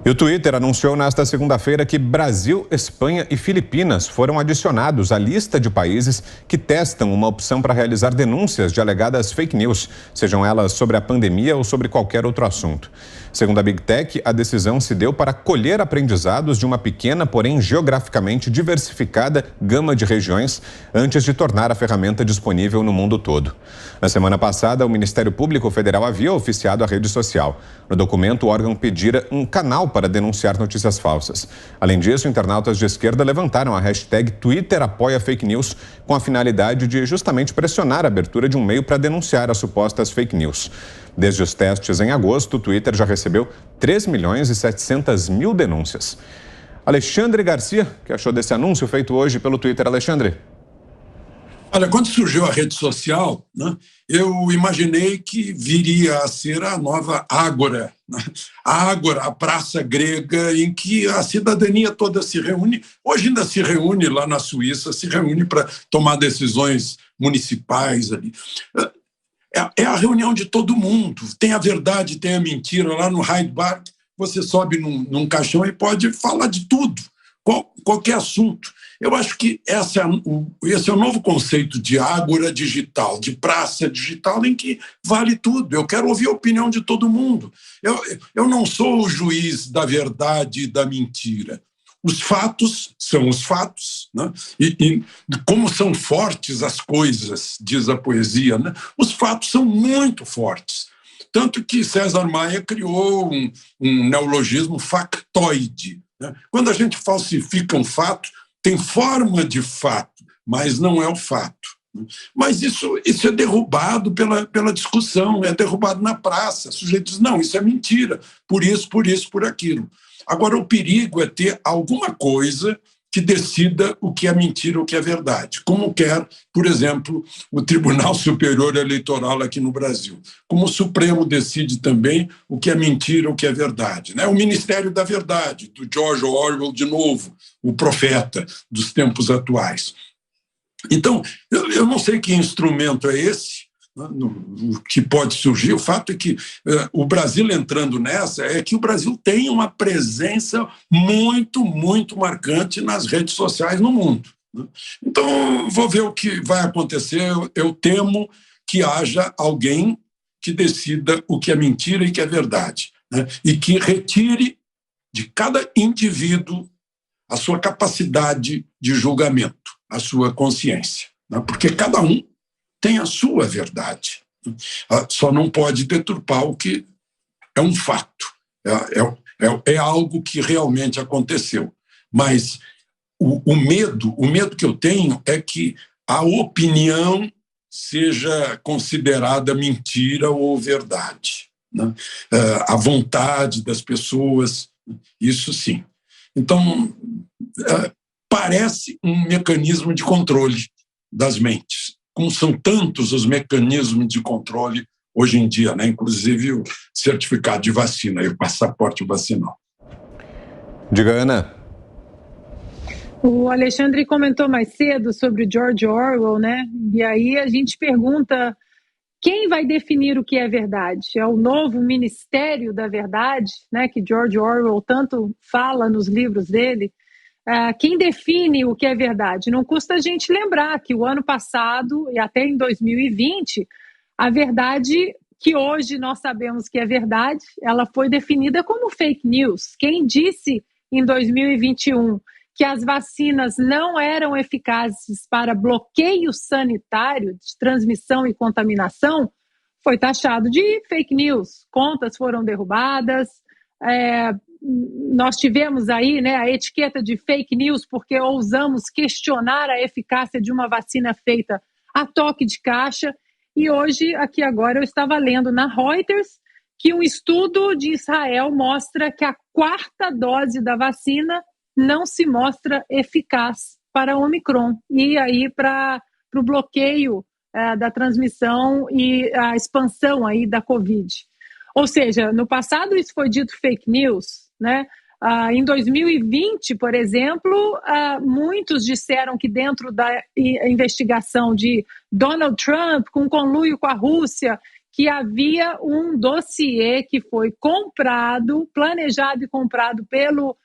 E o Twitter anunciou nesta segunda-feira que Brasil, Espanha e Filipinas foram adicionados à lista de países que testam uma opção para realizar denúncias de alegadas fake news, sejam elas sobre a pandemia ou sobre qualquer outro assunto. Segundo a Big Tech, a decisão se deu para colher aprendizados de uma pequena, porém geograficamente diversificada gama de regiões antes de tornar a ferramenta disponível no mundo todo. Na semana passada, o Ministério Público Federal havia oficiado a rede social. No documento, o órgão pedira um canal para denunciar notícias falsas. Além disso, internautas de esquerda levantaram a hashtag Twitter apoia fake news com a finalidade de justamente pressionar a abertura de um meio para denunciar as supostas fake news. Desde os testes em agosto, o Twitter já recebeu 3.700.000 denúncias. Alexandre Garcia, o que achou desse anúncio feito hoje pelo Twitter, Alexandre? Olha, quando surgiu a rede social, né, eu imaginei que viria a ser a nova Ágora, né? A Ágora, a praça grega em que a cidadania toda se reúne. Hoje ainda se reúne lá na Suíça, se reúne para tomar decisões municipais ali. É a reunião de todo mundo. Tem a verdade, tem a mentira. Lá no Hyde Park, você sobe num caixão e pode falar de tudo, qualquer assunto. Eu acho que esse é o novo conceito de ágora digital, de praça digital, em que vale tudo. Eu quero ouvir a opinião de todo mundo. Eu não sou o juiz da verdade e da mentira. Os fatos são os fatos, né? E como são fortes as coisas, diz a poesia, né? Os fatos são muito fortes. Tanto que César Maia criou um neologismo factoide, né? Quando a gente falsifica um fato, tem forma de fato, mas não é o fato. Mas isso é derrubado pela discussão, é derrubado na praça. O sujeito diz, não, isso é mentira, por isso, por aquilo. Agora, o perigo é ter alguma coisa que decida o que é mentira ou o que é verdade, como quer, por exemplo, o Tribunal Superior Eleitoral aqui no Brasil. Como o Supremo decide também o que é mentira ou o que é verdade, né? O Ministério da Verdade, do George Orwell, de novo, o profeta dos tempos atuais. Então, eu não sei que instrumento é esse, o que pode surgir. O fato é que o Brasil entrando nessa é que o Brasil tem uma presença muito, muito marcante nas redes sociais no mundo. Então, vou ver o que vai acontecer. Eu temo que haja alguém que decida o que é mentira e o que é verdade, né? E que retire de cada indivíduo a sua capacidade de julgamento, a sua consciência, né? Porque cada um tem a sua verdade. Só não pode deturpar o que é um fato. É algo que realmente aconteceu. Mas o medo que eu tenho é que a opinião seja considerada mentira ou verdade, né? A vontade das pessoas, isso sim. Então, parece um mecanismo de controle das mentes. Como são tantos os mecanismos de controle hoje em dia, né? Inclusive o certificado de vacina e o passaporte vacinal. Diga, Ana. O Alexandre comentou mais cedo sobre o George Orwell, né? E aí a gente pergunta, quem vai definir o que é verdade? É o novo Ministério da Verdade, né? Que George Orwell tanto fala nos livros dele. Quem define o que é verdade? Não custa a gente lembrar que o ano passado e até em 2020, a verdade que hoje nós sabemos que é verdade, ela foi definida como fake news. Quem disse em 2021 que as vacinas não eram eficazes para bloqueio sanitário de transmissão e contaminação foi taxado de fake news. Contas foram derrubadas, nós tivemos aí, né, a etiqueta de fake news porque ousamos questionar a eficácia de uma vacina feita a toque de caixa. E hoje, aqui agora, eu estava lendo na Reuters que um estudo de Israel mostra que a 4ª dose da vacina não se mostra eficaz para Omicron e aí para o bloqueio da transmissão e a expansão aí da Covid. Ou seja, no passado isso foi dito fake news, né? Em 2020, por exemplo, muitos disseram que dentro da investigação de Donald Trump, com conluio com a Rússia, que havia um dossiê que foi comprado, planejado e comprado pelo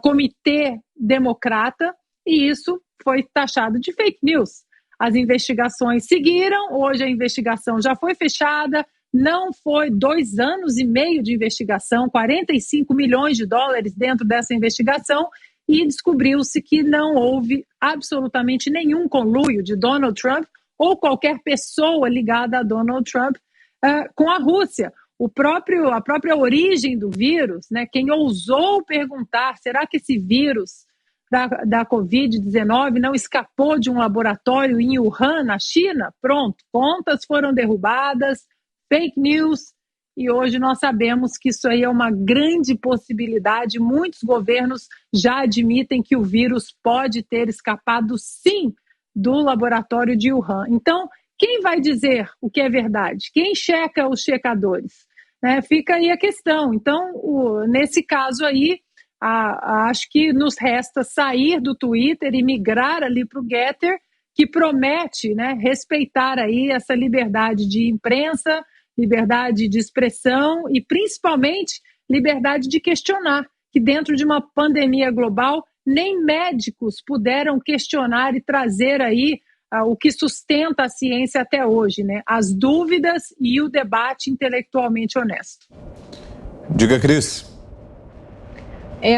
Comitê Democrata, e isso foi taxado de fake news. As investigações seguiram, hoje a investigação já foi fechada, não foi 2 anos e meio de investigação, 45 milhões de dólares dentro dessa investigação, e descobriu-se que não houve absolutamente nenhum conluio de Donald Trump ou qualquer pessoa ligada a Donald Trump com a Rússia. A própria origem do vírus, né, quem ousou perguntar, será que esse vírus da Covid-19 não escapou de um laboratório em Wuhan, na China? Pronto, contas foram derrubadas, fake news, e hoje nós sabemos que isso aí é uma grande possibilidade. Muitos governos já admitem que o vírus pode ter escapado, sim, do laboratório de Wuhan. Então, quem vai dizer o que é verdade? Quem checa os checadores? Fica aí a questão. Então, nesse caso aí, acho que nos resta sair do Twitter e migrar ali para o Getter, que promete, né, respeitar aí essa liberdade de imprensa, liberdade de expressão e, principalmente, liberdade de questionar, que dentro de uma pandemia global, nem médicos puderam questionar e trazer aí o que sustenta a ciência até hoje, né? As dúvidas e o debate intelectualmente honesto. Diga, Cris.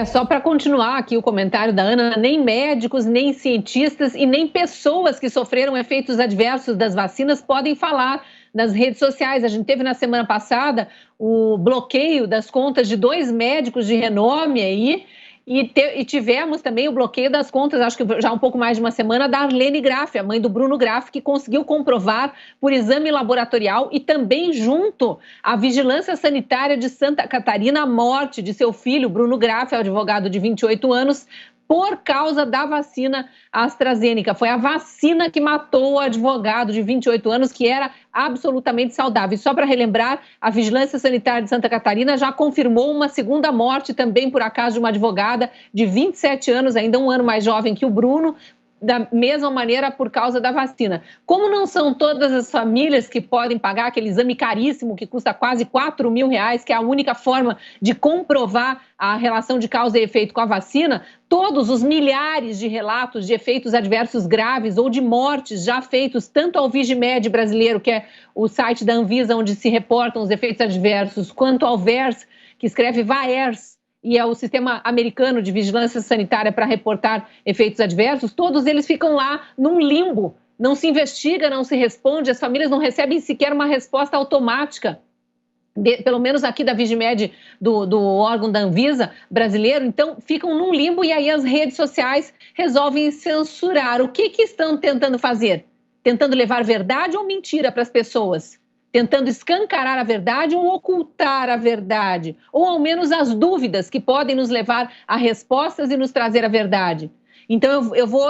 Só para continuar aqui o comentário da Ana, nem médicos, nem cientistas e nem pessoas que sofreram efeitos adversos das vacinas podem falar nas redes sociais. A gente teve na semana passada o bloqueio das contas de 2 médicos de renome aí, e tivemos também o bloqueio das contas, acho que já há um pouco mais de uma semana, da Arlene Graff, a mãe do Bruno Graff, que conseguiu comprovar por exame laboratorial e também junto à Vigilância Sanitária de Santa Catarina a morte de seu filho, Bruno Graff, advogado de 28 anos, por causa da vacina AstraZeneca. Foi a vacina que matou o advogado de 28 anos, que era absolutamente saudável. E só para relembrar, a Vigilância Sanitária de Santa Catarina já confirmou uma segunda morte também, por acaso, de uma advogada de 27 anos, ainda um ano mais jovem que o Bruno, da mesma maneira por causa da vacina. Como não são todas as famílias que podem pagar aquele exame caríssimo que custa quase R$4 mil, que é a única forma de comprovar a relação de causa e efeito com a vacina, todos os milhares de relatos de efeitos adversos graves ou de mortes já feitos tanto ao Vigimed brasileiro, que é o site da Anvisa onde se reportam os efeitos adversos, quanto ao VERS, que escreve VAERS, e é o sistema americano de vigilância sanitária para reportar efeitos adversos, todos eles ficam lá num limbo. Não se investiga, não se responde, as famílias não recebem sequer uma resposta automática, pelo menos aqui da Vigimed, do órgão da Anvisa brasileiro. Então, ficam num limbo e aí as redes sociais resolvem censurar. O que estão tentando fazer? Tentando levar verdade ou mentira para as pessoas? Tentando escancarar a verdade ou ocultar a verdade, ou ao menos as dúvidas que podem nos levar a respostas e nos trazer a verdade. Então eu vou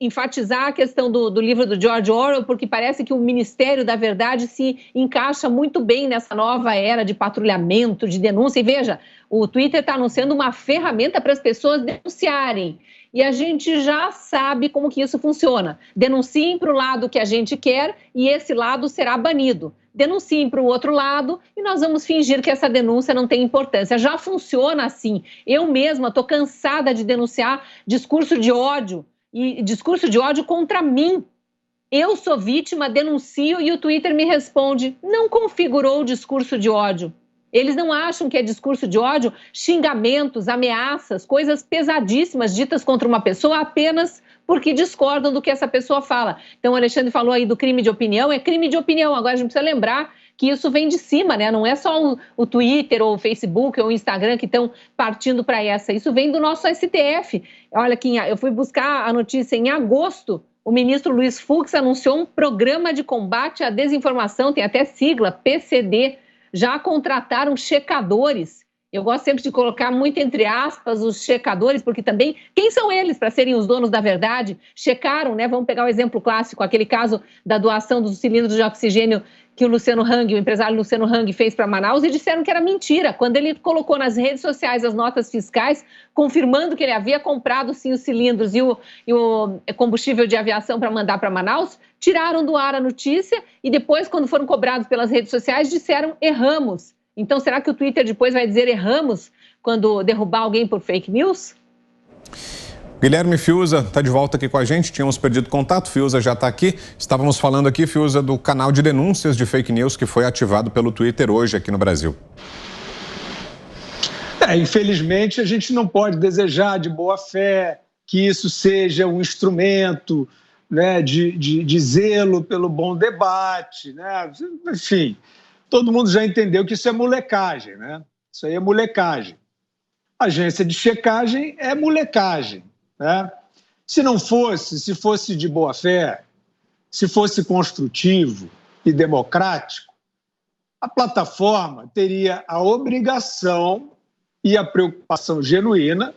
enfatizar a questão do livro do George Orwell, porque parece que o Ministério da Verdade se encaixa muito bem nessa nova era de patrulhamento, de denúncia. E veja, o Twitter está anunciando uma ferramenta para as pessoas denunciarem. E a gente já sabe como que isso funciona. Denunciem para o lado que a gente quer e esse lado será banido. Denunciem para o outro lado e nós vamos fingir que essa denúncia não tem importância. Já funciona assim. Eu mesma estou cansada de denunciar discurso de ódio, e discurso de ódio contra mim. Eu sou vítima, denuncio e o Twitter me responde, não configurou o discurso de ódio. Eles não acham que é discurso de ódio, xingamentos, ameaças, coisas pesadíssimas ditas contra uma pessoa apenas porque discordam do que essa pessoa fala. Então, o Alexandre falou aí do crime de opinião, é crime de opinião. Agora, a gente precisa lembrar que isso vem de cima, né? Não é só o Twitter ou o Facebook ou o Instagram que estão partindo para essa. Isso vem do nosso STF. Olha aqui, eu fui buscar a notícia em agosto. O ministro Luiz Fux anunciou um programa de combate à desinformação, tem até sigla, PCD. Já contrataram checadores. Eu gosto sempre de colocar muito entre aspas os checadores, porque também, quem são eles para serem os donos da verdade? Checaram, né? Vamos pegar o exemplo clássico, aquele caso da doação dos cilindros de oxigênio que o Luciano Hang, o empresário Luciano Hang, fez para Manaus e disseram que era mentira, quando ele colocou nas redes sociais as notas fiscais, confirmando que ele havia comprado sim os cilindros e o combustível de aviação para mandar para Manaus, tiraram do ar a notícia e depois, quando foram cobrados pelas redes sociais, disseram erramos. Então, será que o Twitter depois vai dizer erramos quando derrubar alguém por fake news? Guilherme Fiuza está de volta aqui com a gente, tínhamos perdido contato, Fiuza já está aqui. Estávamos falando aqui, Fiuza, do canal de denúncias de fake news que foi ativado pelo Twitter hoje aqui no Brasil. Infelizmente, a gente não pode desejar de boa fé que isso seja um instrumento, né, de zelo pelo bom debate, né? Enfim, todo mundo já entendeu que isso é molecagem, né? Isso aí é molecagem. Agência de checagem é molecagem, né? Se fosse de boa fé, se fosse construtivo e democrático, a plataforma teria a obrigação e a preocupação genuína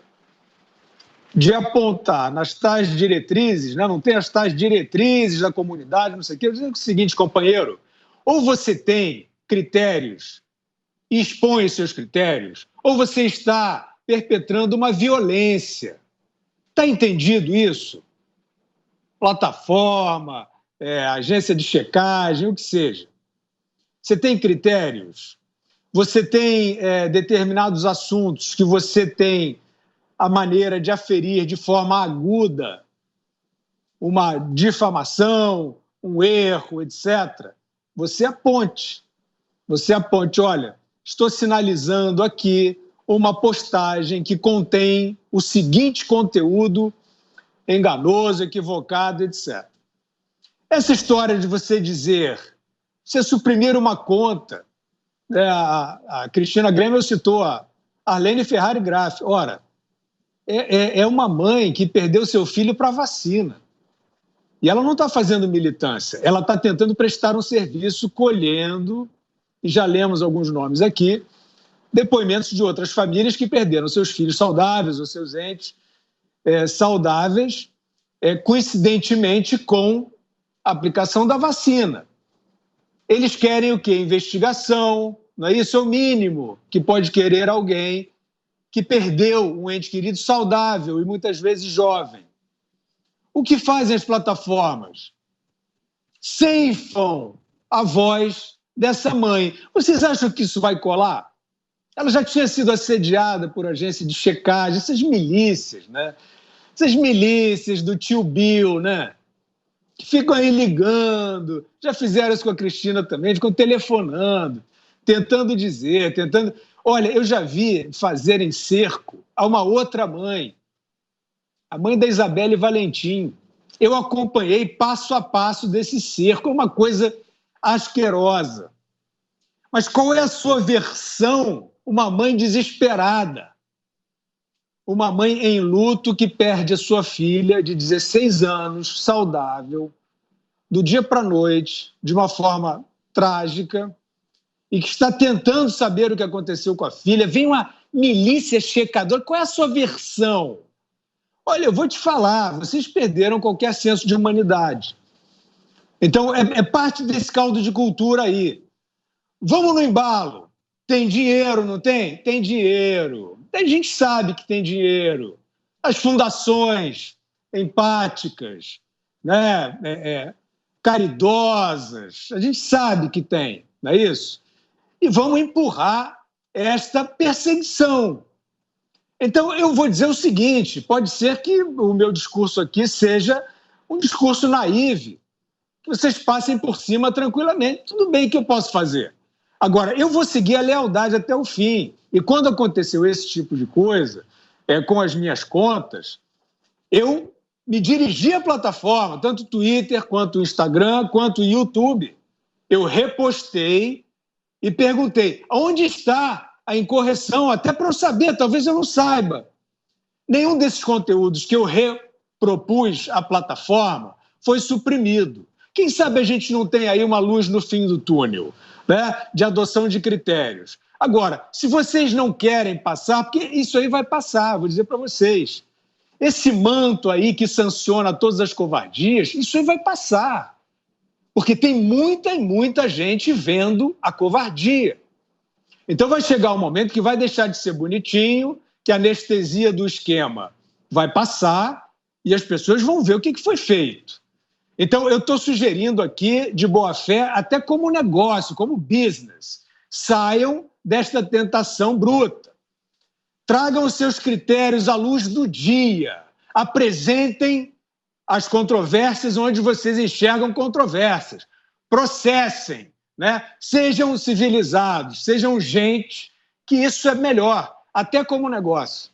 de apontar nas tais diretrizes, né? Não tem as tais diretrizes da comunidade, não sei o quê. Eu digo o seguinte, companheiro, ou você tem critérios e expõe seus critérios, ou você está perpetrando uma violência. Está entendido isso? Plataforma, agência de checagem, o que seja. Você tem critérios, você tem determinados assuntos que você tem a maneira de aferir de forma aguda uma difamação, um erro, etc. Você aponte, olha, estou sinalizando aqui uma postagem que contém o seguinte conteúdo enganoso, equivocado, etc. Essa história de você suprimir uma conta, a Cristina Grêmio citou a Arlene Ferrari Graff. Ora, é uma mãe que perdeu seu filho para a vacina. E ela não está fazendo militância, ela está tentando prestar um serviço, colhendo, e já lemos alguns nomes aqui, depoimentos de outras famílias que perderam seus filhos saudáveis ou seus entes saudáveis, coincidentemente com a aplicação da vacina. Eles querem o quê? Investigação, não é isso? É o mínimo que pode querer alguém que perdeu um ente querido saudável e muitas vezes jovem. O que fazem as plataformas? Ceifam a voz dessa mãe. Vocês acham que isso vai colar? Ela já tinha sido assediada por agência de checagem, essas milícias, né? Essas milícias do tio Bill, né? Que ficam aí ligando, já fizeram isso com a Cristina também, ficam telefonando, tentando dizer, Olha, eu já vi fazerem cerco a uma outra mãe, a mãe da Isabelle Valentim. Eu acompanhei passo a passo desse cerco, é uma coisa asquerosa. Mas qual é a sua versão? Uma mãe desesperada, uma mãe em luto que perde a sua filha de 16 anos, saudável, do dia para a noite, de uma forma trágica, e que está tentando saber o que aconteceu com a filha. Vem uma milícia checadora. Qual é a sua versão? Olha, eu vou te falar, vocês perderam qualquer senso de humanidade. Então, é parte desse caldo de cultura aí. Vamos no embalo. Tem dinheiro, não tem? Tem dinheiro. A gente sabe que tem dinheiro. As fundações empáticas, né? Caridosas, a gente sabe que tem, não é isso? E vamos empurrar esta perseguição. Então, eu vou dizer o seguinte, pode ser que o meu discurso aqui seja um discurso naíve, que vocês passem por cima tranquilamente. Tudo bem, que eu posso fazer? Agora, eu vou seguir a lealdade até o fim. E quando aconteceu esse tipo de coisa, com as minhas contas, eu me dirigi à plataforma, tanto o Twitter, quanto o Instagram, quanto o YouTube. Eu repostei e perguntei, onde está a incorreção? Até para eu saber, talvez eu não saiba. Nenhum desses conteúdos que eu repropus à plataforma foi suprimido. Quem sabe a gente não tem aí uma luz no fim do túnel, né, de adoção de critérios. Agora, se vocês não querem passar, porque isso aí vai passar, vou dizer para vocês, esse manto aí que sanciona todas as covardias, isso aí vai passar. porque tem muita e muita gente vendo a covardia. Então vai chegar um momento que vai deixar de ser bonitinho, que a anestesia do esquema vai passar e as pessoas vão ver o que foi feito. Então eu estou sugerindo aqui, de boa fé, até como negócio, como business, saiam desta tentação bruta. Tragam os seus critérios à luz do dia. Apresentem as controvérsias onde vocês enxergam controvérsias. Processem, né? Sejam civilizados, sejam gente, que isso é melhor, até como negócio.